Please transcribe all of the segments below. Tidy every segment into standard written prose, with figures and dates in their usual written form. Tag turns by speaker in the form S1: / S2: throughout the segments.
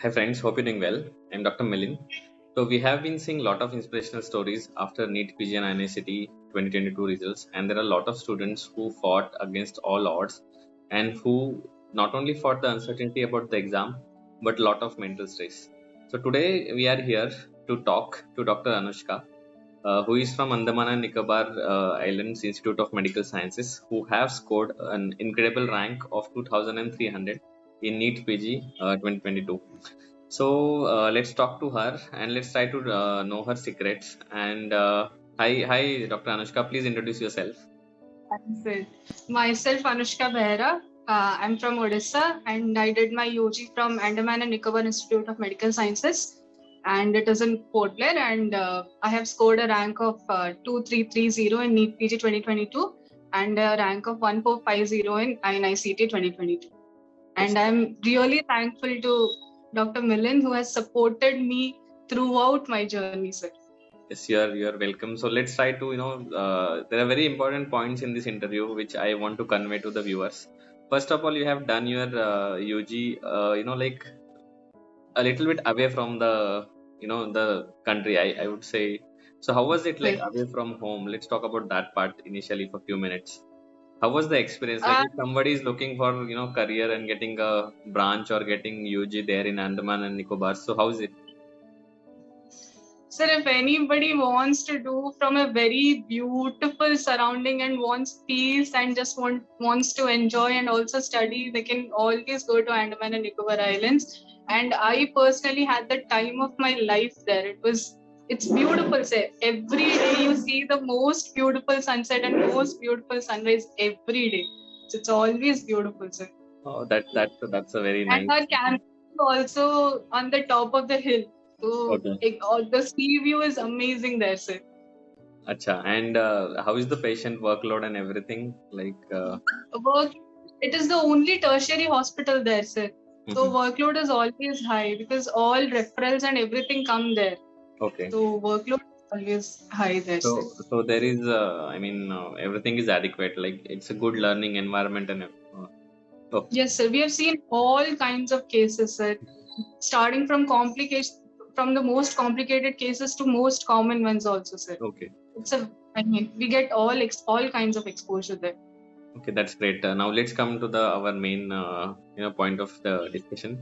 S1: Hi friends, hope you're doing well. I'm Dr. Milind. So we have been seeing a lot of inspirational stories after NEET PG and INICT 2022 results, and there are a lot of students who fought against all odds and who not only fought the uncertainty about the exam, but a lot of mental stress. So today we are here to talk to Dr. Anoushka, who is from Andaman and Nicobar Islands Institute of Medical Sciences, who have scored an incredible rank of 2300 in NEET PG 2022. So let's talk to her and let's try to know her secrets. And hi, Dr. Anushka. Please introduce yourself.
S2: That's it. Myself, Anoushka Behera. I'm from Odisha and I did my UG from Andaman and Nicobar Institute of Medical Sciences. And it is in Port Blair. And I have scored a rank of 2330 in NEET PG 2022 and a rank of 1450 in INICT 2022. And I'm really thankful to Dr. Milind, who has supported me throughout my journey, sir.
S1: Yes, you are welcome. So let's try to there are very important points in this interview which I want to convey to the viewers. First of all, you have done your UG, like a little bit away from the country. I would say. So how was it like
S2: Right.
S1: away from home? Let's talk about that part initially for a few minutes. How was the experience? Like
S2: Uh,
S1: if somebody is looking for career and getting a branch or getting UG there in Andaman and Nicobar, so how is it?
S2: Sir, if anybody wants to do from a very beautiful surrounding and wants peace and just wants to enjoy and also study, they can always go to Andaman and Nicobar Islands. And I personally had the time of my life there. It's beautiful, sir. Every day you see the most beautiful sunset and most beautiful sunrise every day. So it's always beautiful, sir.
S1: Oh, that's a very
S2: And
S1: nice.
S2: our campus is also on the top of the hill. So
S1: Okay.
S2: the sea view is amazing there, sir.
S1: Acha. And how is the patient workload and everything?
S2: Work, it is the only tertiary hospital there, sir. So
S1: Mhm.
S2: workload is always high because all referrals and everything come there.
S1: Okay.
S2: So workload is always high there, sir.
S1: So there is, everything is adequate. Like it's a good learning environment and. Oh,
S2: Yes, sir. We have seen all kinds of cases, sir. Starting from complications, from the most complicated cases to most common ones also, sir.
S1: okay.
S2: I mean, we get all kinds of exposure there.
S1: Okay, that's great. Now let's come to the our main point of the discussion.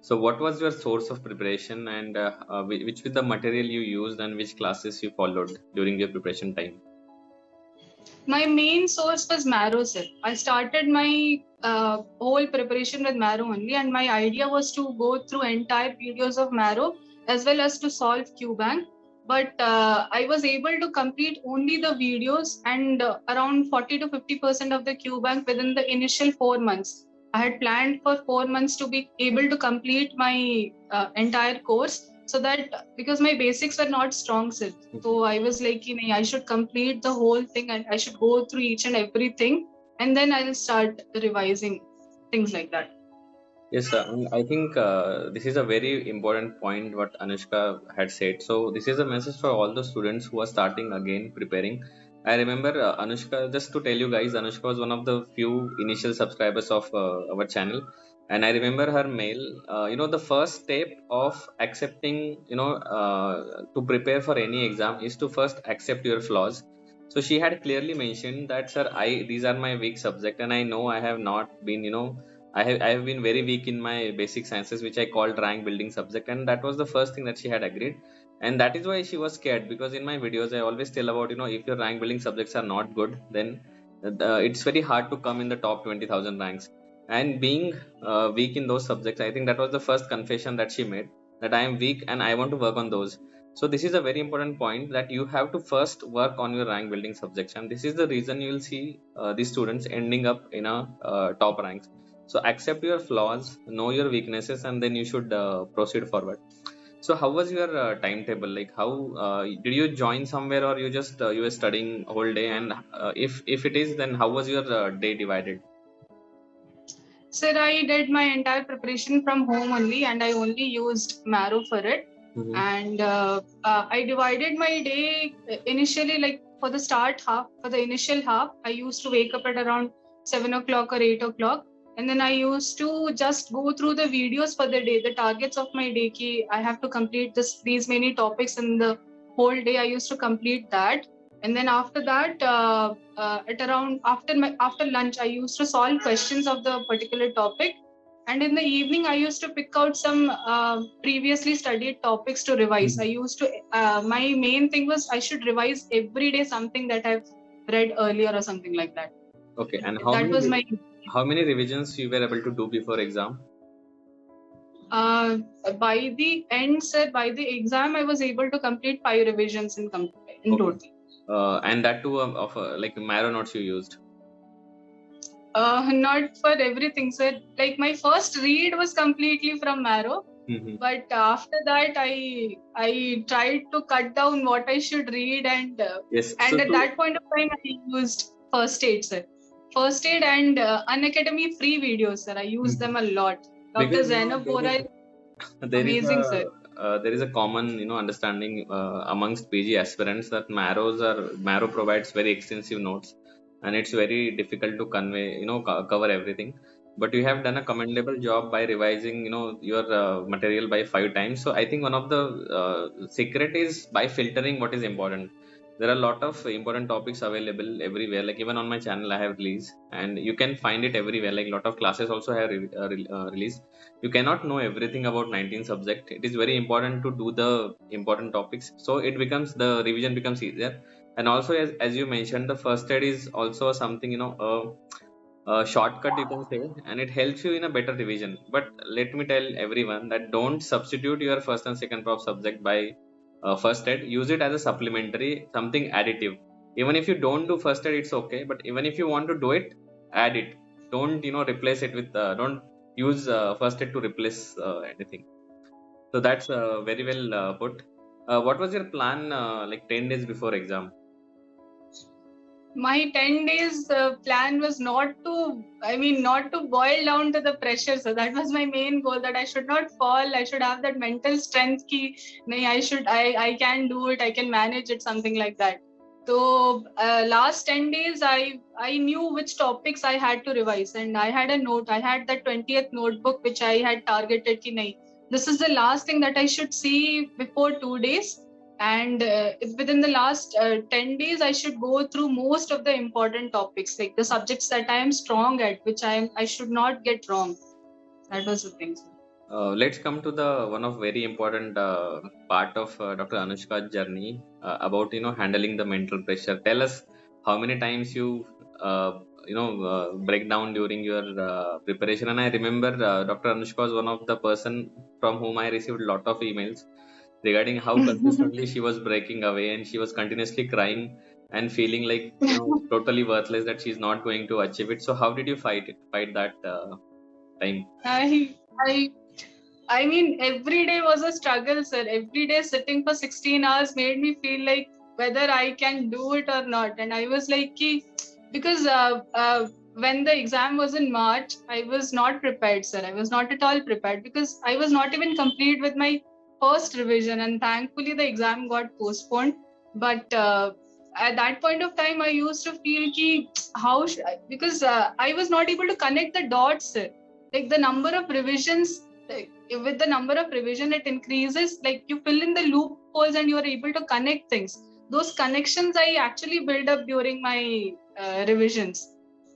S1: So, what was your source of preparation, and which was the material you used, and which classes you followed during your preparation time?
S2: My main source was Marrow, sir. I started my whole preparation with Marrow only, and my idea was to go through entire videos of Marrow as well as to solve QBank. But I was able to complete only the videos and around 40 to 50% of the QBank within the initial 4 months. I had planned for 4 months to be able to complete my entire course, so that because my basics were not strong, sir. So I was like, I should complete the whole thing and I should go through each and everything, and then I'll start revising things like that.
S1: Yes, sir. And I think this is a very important point what Anushka had said. So this is a message for all the students who are starting again preparing. I remember Anushka, just to tell you guys, Anushka was one of the few initial subscribers of our channel. And I remember her mail, the first step of accepting, to prepare for any exam is to first accept your flaws. So she had clearly mentioned that, sir, these are my weak subject and I know I have not been, I have been very weak in my basic sciences, which I called rank building subject, and that was the first thing that she had agreed, and that is why she was scared. Because in my videos, I always tell about if your rank building subjects are not good, then it's very hard to come in the top 20,000 ranks. And being weak in those subjects, I think that was the first confession that she made, that I am weak and I want to work on those. So this is a very important point, that you have to first work on your rank building subjects, and this is the reason you will see these students ending up in a top ranks. So accept your flaws, know your weaknesses, and then you should proceed forward. So how was your timetable? Like how did you join somewhere, or you were studying whole day? And if it is, then how was your day divided?
S2: Sir, I did my entire preparation from home only, and I only used Marrow for it.
S1: Mm-hmm.
S2: And I divided my day initially, like for the start half, for the initial half, I used to wake up at around 7 o'clock or 8 o'clock. And then I used to just go through the videos for the day, the targets of my day. Ki I have to complete these many topics in the whole day. I used to complete that. And then after that, at around after lunch, I used to solve questions of the particular topic. And in the evening, I used to pick out some previously studied topics to revise. I used to my main thing was I should revise every day something that I've read earlier or something like that.
S1: Okay, and
S2: That was my
S1: how many revisions you were able to do before exam?
S2: uh, by the end, sir, by the exam, I was able to complete 5 revisions in
S1: Okay.
S2: total.
S1: And that too of like marrow notes you used.
S2: Not for everything, sir. Like my first read was completely from Marrow, but after that, I tried to cut down what I should read,
S1: Yes.
S2: and at that point of time, I used first aid, sir. First aid and Unacademy free videos, sir. I use them a lot. Dr.
S1: Because
S2: Zainab Bora is
S1: there is a
S2: amazing, sir.
S1: there is a common understanding amongst PG aspirants that marrow provides very extensive notes, and it's very difficult to convey cover everything. But you have done a commendable job by revising your material by 5 times. So I think one of the secret is by filtering what is important. There are a lot of important topics available everywhere, like even on my channel I have released, and you can find it everywhere. Like a lot of classes also have released. You cannot know everything about 19 subject. It is very important to do the important topics, so it becomes the revision becomes easier. And also, as you mentioned, the first aid is also something, a shortcut you can say, and it helps you in a better revision. But let me tell everyone that don't substitute your first and second prof subject by first aid. Use it as a supplementary, something additive. Even if you don't do first aid, it's okay, but even if you want to do it, add it. Don't replace it with don't use first aid to replace anything. So that's very well put. What was your plan like 10 days before exam?
S2: My 10 days plan was not to boil down to the pressure. So that was my main goal, that I should not fall. I should have that mental strength ki, nahi, I can do it. I can manage it, something like that. So last 10 days, I knew which topics I had to revise, and I had a note. I had that 20th notebook, which I had targeted ki, nahi, this is the last thing that I should see before 2 days. And within the last 10 days, I should go through most of the important topics, like the subjects that I am strong at, which I should not get wrong. That was the thing.
S1: Let's come to the one of very important part of Dr. Anushka's journey about handling the mental pressure. Tell us how many times you break down during your preparation. And I remember Dr. Anushka was one of the person from whom I received a lot of emails regarding how consistently she was breaking away, and she was continuously crying and feeling like totally worthless, that she's not going to achieve it. So how did you fight that time?
S2: I I mean, every day was a struggle, sir. Every day sitting for 16 hours made me feel like whether I can do it or not. And I was like, because when the exam was in March, I was not prepared, sir. I was not at all prepared because I was not even complete with my first revision. And thankfully, the exam got postponed. But at that point of time, I used to feel how should I, because I was not able to connect the dots, sir. Like the number of revisions, with the number of revision, it increases. Like you fill in the loopholes and you are able to connect things. Those connections I actually build up during my revisions.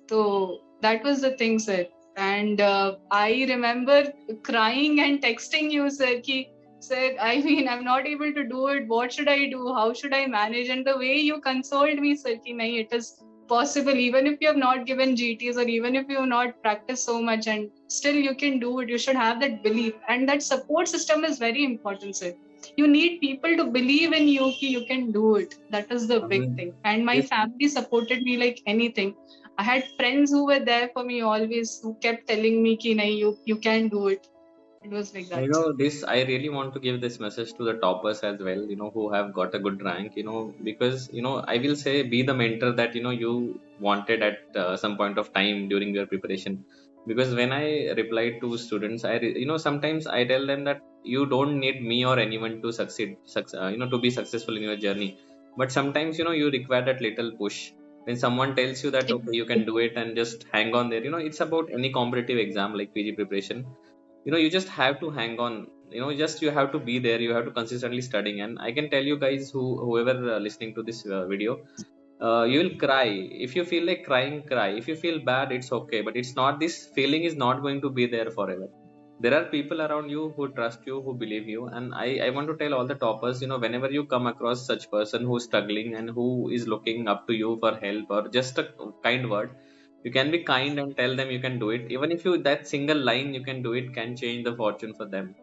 S2: So that was the thing, sir. And I remember crying and texting you, sir, sir, I mean, I'm not able to do it. What should I do? How should I manage? And the way you consoled me, sir, nahi, it is possible. Even if you have not given GTs, or even if you have not practiced so much, and still you can do it. You should have that belief. And that support system is very important, sir. You need people to believe in you, you can do it. That is the big thing. And my family supported me like anything. I had friends who were there for me always, who kept telling me, you can do it. It was like that.
S1: This I really want to give this message to the toppers as well, who have got a good rank, because I will say, be the mentor that you wanted at some point of time during your preparation. Because when I reply to students, sometimes I tell them that you don't need me or anyone to succeed, to be successful in your journey. But sometimes you require that little push. When someone tells you that okay, you can
S2: Exactly.
S1: do it and just hang on there, it's about any competitive exam like PG preparation. You just have to hang on. Just you have to be there. You have to consistently studying. And I can tell you guys, whoever listening to this video, you will cry. If you feel like crying, cry. If you feel bad, it's okay, but it's not, this feeling is not going to be there forever. There are people around you who trust you, who believe you. And I want to tell all the toppers, whenever you come across such person who's struggling and who is looking up to you for help or just a kind word, you can be kind and tell them you can do it. Even if you, that single line you can do it, can change the fortune for them.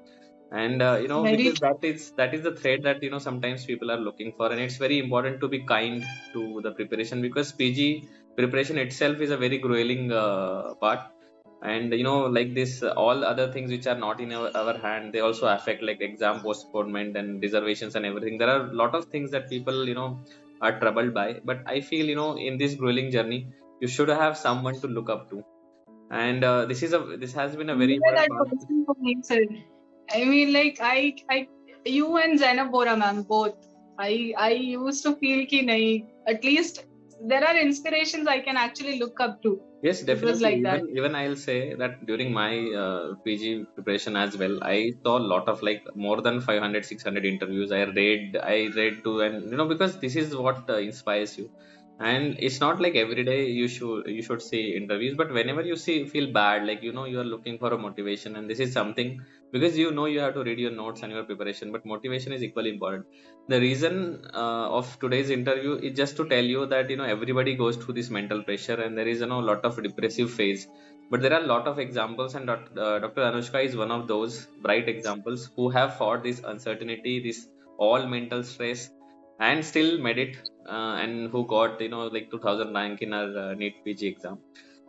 S1: And
S2: Very
S1: because
S2: true.
S1: that is the thread that sometimes people are looking for. And it's very important to be kind to the preparation, because PG preparation itself is a very grueling part. And like this, all other things which are not in our hand, they also affect, like exam postponement and reservations and everything. There are a lot of things that people are troubled by. But I feel, in this grueling journey, you should have someone to look up to. And this has been a very
S2: You were
S1: important
S2: that
S1: part.
S2: person for me, sir. I mean, like you and Zainab Bora ma'am both. I used to feel ki nahi. At least there are inspirations I can actually look up to.
S1: Yes,
S2: It was
S1: definitely.
S2: like that.
S1: Even I'll say that during my PG preparation as well, I saw a lot of, like, more than 500, 600 interviews. I read to, and because this is what inspires you. And it's not like every day you should see interviews, but whenever you feel bad, like you are looking for a motivation, and this is something, because you have to read your notes and your preparation, but motivation is equally important. The reason of today's interview is just to tell you that everybody goes through this mental pressure, and there is lot of depressive phase. But there are a lot of examples, and Dr. Anushka is one of those bright examples who have fought this uncertainty, this all mental stress, and still made it, and who got like 2009 in our NEET PG exam.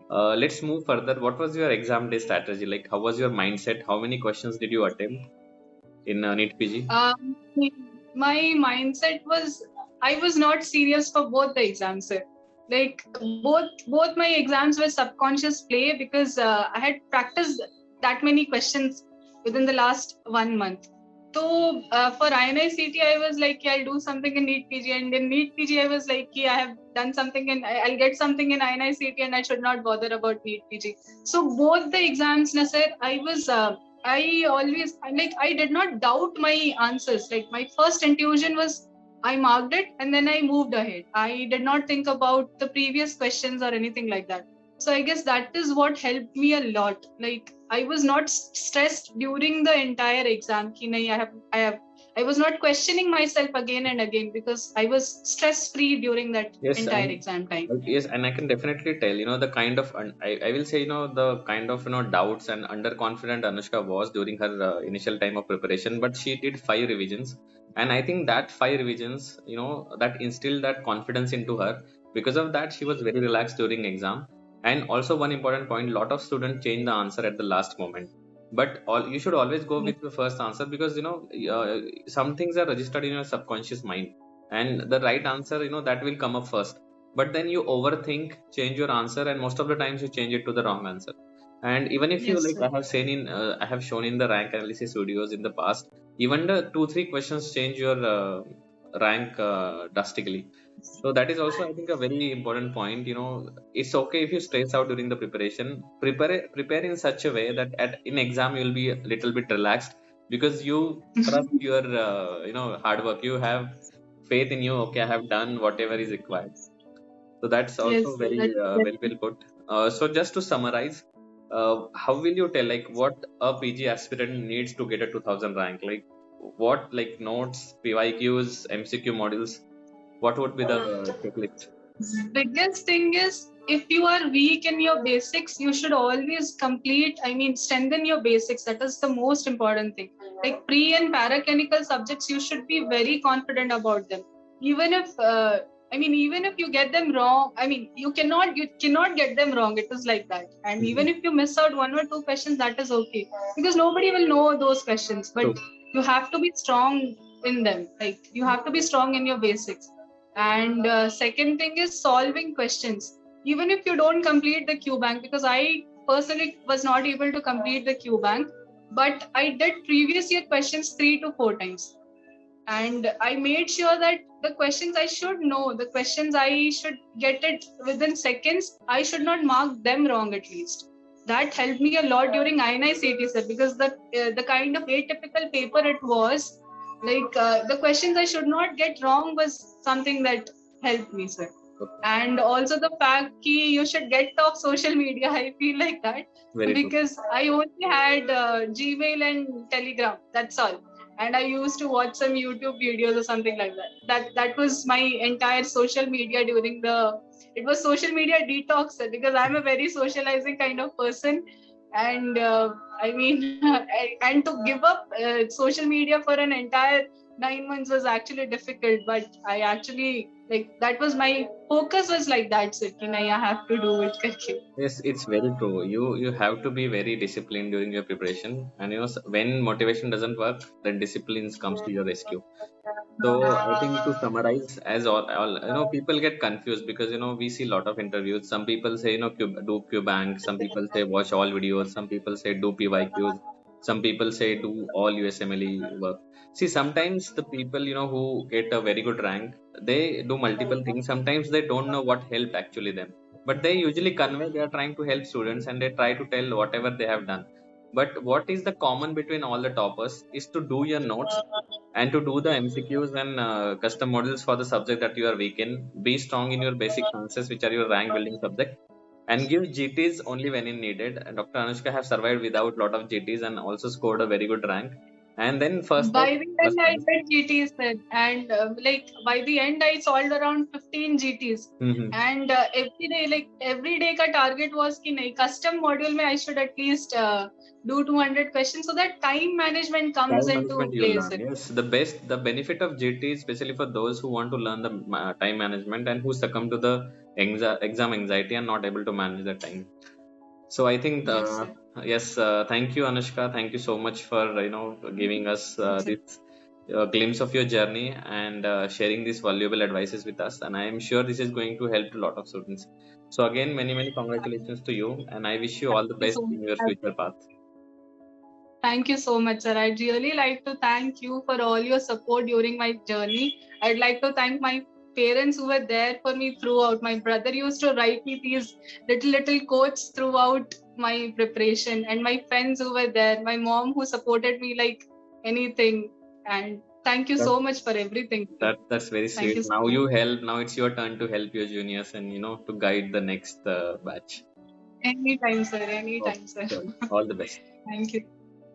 S1: Let's move further. What was your exam day strategy? Like, how was your mindset? How many questions did you attempt in NEET PG?
S2: Um, my mindset was I was not serious for both the exams, sir. Like both my exams were subconscious play because I had practiced that many questions within the last 1 month. So for INICT, I was like, yeah, I'll do something in NEET PG, and in NEET PG, I was like, yeah, I have done something and I'll get something in INICT, and I should not bother about NEET PG. So both the exams, na sir, I did not doubt my answers. Like my first intuition was I marked it and then I moved ahead. I did not think about the previous questions or anything like that. So I guess that is what helped me a lot. Like I was not stressed during the entire exam. Ki nahi, I was not questioning myself again and again because I was stress free during that
S1: Yes,
S2: entire
S1: and
S2: exam time.
S1: yes, and I can definitely tell, the kind of, I will say, the kind of, doubts and underconfident Anushka was during her initial time of preparation, but she did 5 revisions. And I think that 5 revisions, that instilled that confidence into her. Because of that, she was very relaxed during exam. And also, one important point, lot of students change the answer at the last moment. But you should always go with the first answer, because, some things are registered in your subconscious mind, and the right answer, that will come up first. But then you overthink, change your answer, and most of the times you change it to the wrong answer. And even if you,
S2: Yes,
S1: like,
S2: sir.
S1: I have shown in the rank analysis videos in the past, even the 2 3 questions change your rank drastically. So that is also, I think, a very important point. It's okay if you stress out during the preparation. Prepare in such a way that in exam you'll be a little bit relaxed, because you trust your hard work. You have faith in you. Okay, I have done whatever is required. So that's also
S2: Yes, sir.
S1: very well, well put. So just to summarize, how will you tell, like, what a PG aspirant needs to get a 2000 rank? Like, what, like, notes, PYQs, MCQ modules, what would be the checklist?
S2: Biggest thing is if you are weak in your basics, you should always strengthen your basics. That is the most important thing. Like pre and paraclinical subjects, you should be very confident about them. Even if even if you get them wrong, you cannot get them wrong. It is like that. And even
S1: Mhm.
S2: if you miss out 1 or 2 questions, that is okay, because nobody will know those questions. But
S1: True.
S2: you have to be strong in them. Like you have to be strong in your basics. And second thing is solving questions. Even if you don't complete the Q bank, because I personally was not able to complete the Q bank, but I did previous year questions 3 to 4 times. and I made sure that the questions I should know, the questions I should get it within seconds, I should not mark them wrong at least. That helped me a lot during INI-CT, sir, because the kind of atypical paper it was, like the questions I should not get wrong was something that helped me, sir.
S1: Okay.
S2: And also the fact that you should get off social media, I feel like that.
S1: Very true.
S2: Because I only had Gmail and Telegram, that's all. And I used to watch some YouTube videos or something like that. That was my entire social media during the. It was social media detox, because I'm a very socializing kind of person, and I mean, and to give up social media for an entire 9 months was actually difficult. But I actually, like, that was my focus was like that. So I have to do it. करके.
S1: Yes, it's very true. You have to be very disciplined during your preparation, and when motivation doesn't work, then discipline comes to your rescue. So I think to summarize, as all people get confused because we see a lot of interviews. Some people say do Q bank. Some people say watch all videos. Some people say do PYQs. Some people say do all USMLE work. See, sometimes the people who get a very good rank, they do multiple things. Sometimes they don't know what helped actually them, but they usually convey they are trying to help students and they try to tell whatever they have done. But what is the common between all the toppers is to do your notes and to do the MCQs and custom models for the subject that you are weak in. Be strong in your basic sciences, which are your rank building subject, and give GTs only when in needed. And Dr. Anushka have survived without lot of GTs and also scored a very good rank. And then first
S2: By
S1: time
S2: the
S1: plus
S2: end, I
S1: minus.
S2: did GTs then, and like by the end, I solved around 15 GTs.
S1: Mm-hmm.
S2: And every day, ka target was कि नहीं custom module में I should at least do 200 questions, so that time management comes
S1: Time
S2: into
S1: management you'll
S2: place.
S1: learn. Yes, the benefit of GT, especially for those who want to learn the time management and who succumb to the exam anxiety and not able to manage the time. So I think,
S2: Yes, sir.
S1: yes, thank you, Anushka. Thank you so much for giving us
S2: Yes, sir.
S1: this glimpse of your journey and sharing these valuable advices with us. And I am sure this is going to help a lot of students. So again, many congratulations to you, and I wish you all the
S2: Thank you
S1: best
S2: so
S1: in your
S2: much.
S1: future path.
S2: Thank you so much, sir. I'd really like to thank you for all your support during my journey. I'd like to thank my parents who were there for me throughout. My brother used to write me these little quotes throughout my preparation, and my friends who were there, my mom who supported me like anything. And thank you so much for everything, sir.
S1: That's very
S2: Thank
S1: sweet.
S2: you so
S1: Now
S2: much.
S1: you help. Now it's your turn to help your juniors and to guide the next batch.
S2: Anytime, sir.
S1: Okay,
S2: Anytime, sir.
S1: sure. All the best.
S2: Thank you.